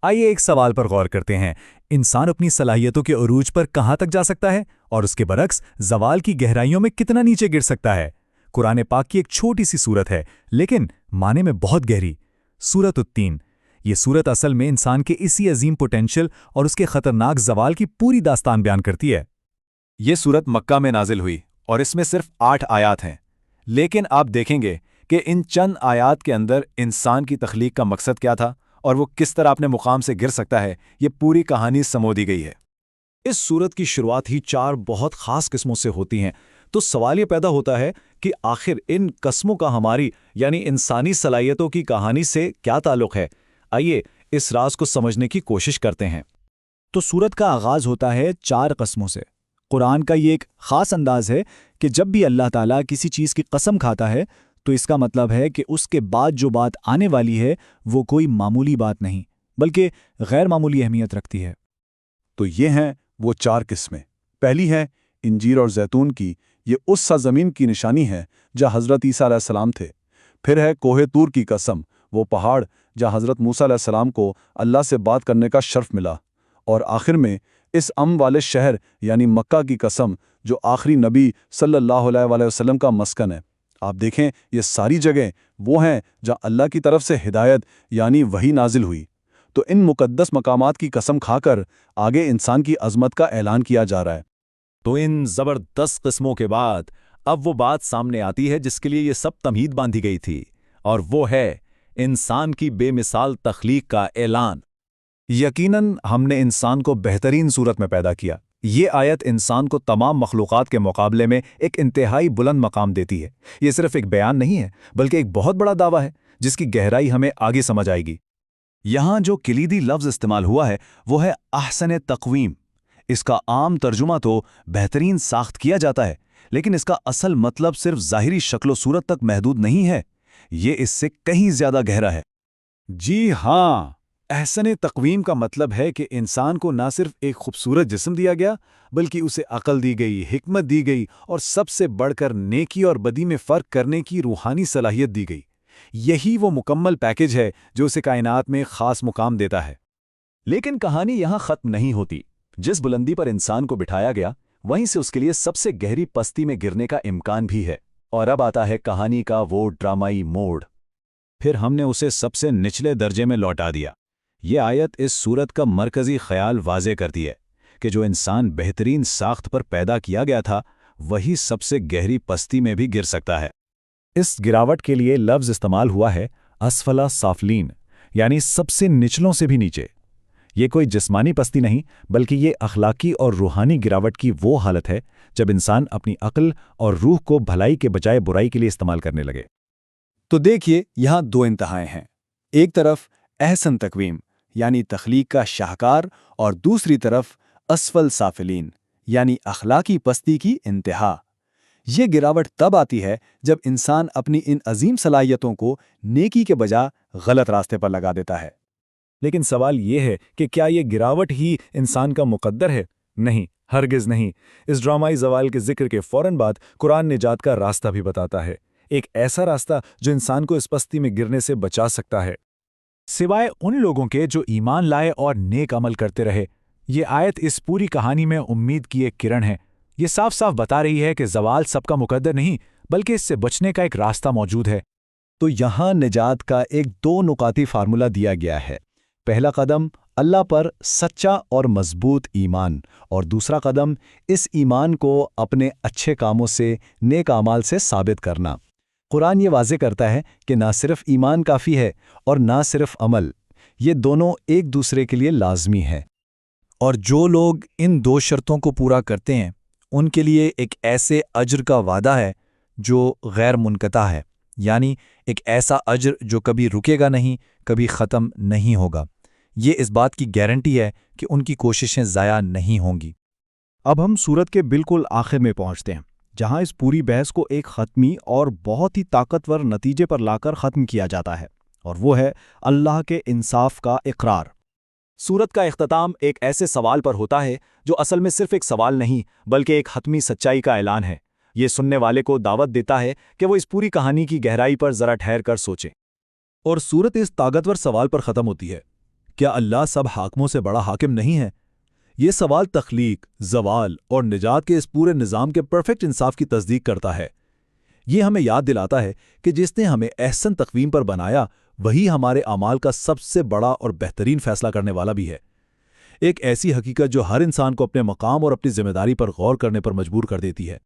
آئیے ایک سوال پر غور کرتے ہیں، انسان اپنی صلاحیتوں کے عروج پر کہاں تک جا سکتا ہے اور اس کے برعکس زوال کی گہرائیوں میں کتنا نیچے گر سکتا ہے؟ قرآن پاک کی ایک چھوٹی سی سورت ہے لیکن معنی میں بہت گہری، سورۃ التین۔ یہ سورت اصل میں انسان کے اسی عظیم پوٹینشل اور اس کے خطرناک زوال کی پوری داستان بیان کرتی ہے۔ یہ سورت مکہ میں نازل ہوئی اور اس میں صرف 8 آیات ہیں، لیکن آپ دیکھیں گے کہ ان چند آیات کے اندر انسان کی تخلیق کا مقصد کیا تھا اور وہ کس طرح اپنے مقام سے گر سکتا ہے، یہ پوری کہانی سمو دی گئی ہے۔ اس سورت کی شروعات ہی 4 بہت خاص قسموں سے ہوتی ہیں، تو سوال یہ پیدا ہوتا ہے کہ آخر ان قسموں کا ہماری یعنی انسانی صلاحیتوں کی کہانی سے کیا تعلق ہے؟ آئیے اس راز کو سمجھنے کی کوشش کرتے ہیں۔ تو سورت کا آغاز ہوتا ہے 4 قسموں سے۔ قرآن کا یہ ایک خاص انداز ہے کہ جب بھی اللہ تعالیٰ کسی چیز کی قسم کھاتا ہے تو اس کا مطلب ہے کہ اس کے بعد جو بات آنے والی ہے وہ کوئی معمولی بات نہیں بلکہ غیر معمولی اہمیت رکھتی ہے۔ تو یہ ہیں وہ 4 قسمیں۔ پہلی ہے انجیر اور زیتون کی، یہ اس سرزمین کی نشانی ہے جہاں حضرت عیسیٰ علیہ السلام تھے۔ پھر ہے کوہ طور کی قسم، وہ پہاڑ جہاں حضرت موسیٰ علیہ السلام کو اللہ سے بات کرنے کا شرف ملا۔ اور آخر میں اس والے شہر یعنی مکہ کی قسم جو آخری نبی صلی اللہ علیہ وآلہ وسلم کا مسکن ہے۔ آپ دیکھیں یہ ساری جگہیں وہ ہیں جہاں اللہ کی طرف سے ہدایت یعنی وحی نازل ہوئی۔ تو ان مقدس مقامات کی قسم کھا کر آگے انسان کی عظمت کا اعلان کیا جا رہا ہے۔ تو ان زبردست قسموں کے بعد اب وہ بات سامنے آتی ہے جس کے لیے یہ سب تمہید باندھی گئی تھی، اور وہ ہے انسان کی بے مثال تخلیق کا اعلان۔ یقیناً ہم نے انسان کو بہترین صورت میں پیدا کیا۔ یہ آیت انسان کو تمام مخلوقات کے مقابلے میں ایک انتہائی بلند مقام دیتی ہے۔ یہ صرف ایک بیان نہیں ہے بلکہ ایک بہت بڑا دعویٰ ہے جس کی گہرائی ہمیں آگے سمجھ آئے گی۔ یہاں جو کلیدی لفظ استعمال ہوا ہے وہ ہے احسن تقویم۔ اس کا عام ترجمہ تو بہترین ساخت کیا جاتا ہے، لیکن اس کا اصل مطلب صرف ظاہری شکل و صورت تک محدود نہیں ہے، یہ اس سے کہیں زیادہ گہرا ہے۔ جی ہاں، احسن تقویم کا مطلب ہے کہ انسان کو نہ صرف ایک خوبصورت جسم دیا گیا بلکہ اسے عقل دی گئی، حکمت دی گئی اور سب سے بڑھ کر نیکی اور بدی میں فرق کرنے کی روحانی صلاحیت دی گئی۔ یہی وہ مکمل پیکج ہے جو اسے کائنات میں خاص مقام دیتا ہے۔ لیکن کہانی یہاں ختم نہیں ہوتی۔ جس بلندی پر انسان کو بٹھایا گیا وہیں سے اس کے لیے سب سے گہری پستی میں گرنے کا امکان بھی ہے، اور اب آتا ہے کہانی کا وہ ڈرامائی موڑ۔ پھر ہم نے اسے سب سے نچلے درجے میں لوٹا دیا۔ یہ آیت اس صورت کا مرکزی خیال واضح کرتی ہے کہ جو انسان بہترین ساخت پر پیدا کیا گیا تھا وہی سب سے گہری پستی میں بھی گر سکتا ہے۔ اس گراوٹ کے لیے لفظ استعمال ہوا ہے اسفلا سافلین، یعنی سب سے نچلوں سے بھی نیچے۔ یہ کوئی جسمانی پستی نہیں بلکہ یہ اخلاقی اور روحانی گراوٹ کی وہ حالت ہے جب انسان اپنی عقل اور روح کو بھلائی کے بجائے برائی کے لیے استعمال کرنے لگے۔ تو دیکھیے یہاں 2 انتہائیں ہیں، ایک طرف احسن تقویم یعنی تخلیق کا شاہکار، اور دوسری طرف اسفل سافلین یعنی اخلاقی پستی کی انتہا۔ یہ گراوٹ تب آتی ہے جب انسان اپنی ان عظیم صلاحیتوں کو نیکی کے بجائے غلط راستے پر لگا دیتا ہے۔ لیکن سوال یہ ہے کہ کیا یہ گراوٹ ہی انسان کا مقدر ہے؟ نہیں، ہرگز نہیں۔ اس ڈرامائی زوال کے ذکر کے فوراً بعد قرآن نجات کا راستہ بھی بتاتا ہے، ایک ایسا راستہ جو انسان کو اس پستی میں گرنے سے بچا سکتا ہے، سوائے ان لوگوں کے جو ایمان لائے اور نیک عمل کرتے رہے۔ یہ آیت اس پوری کہانی میں امید کی ایک کرن ہے۔ یہ صاف صاف بتا رہی ہے کہ زوال سب کا مقدر نہیں بلکہ اس سے بچنے کا ایک راستہ موجود ہے۔ تو یہاں نجات کا ایک 2 نقاطی فارمولہ دیا گیا ہے۔ پہلا قدم اللہ پر سچا اور مضبوط ایمان، اور دوسرا قدم اس ایمان کو اپنے اچھے کاموں سے، نیک اعمال سے ثابت کرنا۔ قرآن یہ واضح کرتا ہے کہ نہ صرف ایمان کافی ہے اور نہ صرف عمل، یہ دونوں ایک دوسرے کے لیے لازمی ہیں۔ اور جو لوگ ان 2 شرطوں کو پورا کرتے ہیں ان کے لیے ایک ایسے اجر کا وعدہ ہے جو غیر منقطع ہے، یعنی ایک ایسا اجر جو کبھی رکے گا نہیں، کبھی ختم نہیں ہوگا۔ یہ اس بات کی گارنٹی ہے کہ ان کی کوششیں ضائع نہیں ہوں گی۔ اب ہم سورت کے بالکل آخر میں پہنچتے ہیں جہاں اس پوری بحث کو ایک حتمی اور بہت ہی طاقتور نتیجے پر لا کر ختم کیا جاتا ہے، اور وہ ہے اللہ کے انصاف کا اقرار۔ سورت کا اختتام ایک ایسے سوال پر ہوتا ہے جو اصل میں صرف ایک سوال نہیں بلکہ ایک حتمی سچائی کا اعلان ہے۔ یہ سننے والے کو دعوت دیتا ہے کہ وہ اس پوری کہانی کی گہرائی پر ذرا ٹھہر کر سوچے۔ اور سورت اس طاقتور سوال پر ختم ہوتی ہے کیا اللہ سب حاکموں سے بڑا حاکم نہیں ہے؟ یہ سوال تخلیق، زوال اور نجات کے اس پورے نظام کے پرفیکٹ انصاف کی تصدیق کرتا ہے۔ یہ ہمیں یاد دلاتا ہے کہ جس نے ہمیں احسن تقویم پر بنایا وہی ہمارے اعمال کا سب سے بڑا اور بہترین فیصلہ کرنے والا بھی ہے۔ ایک ایسی حقیقت جو ہر انسان کو اپنے مقام اور اپنی ذمہ داری پر غور کرنے پر مجبور کر دیتی ہے۔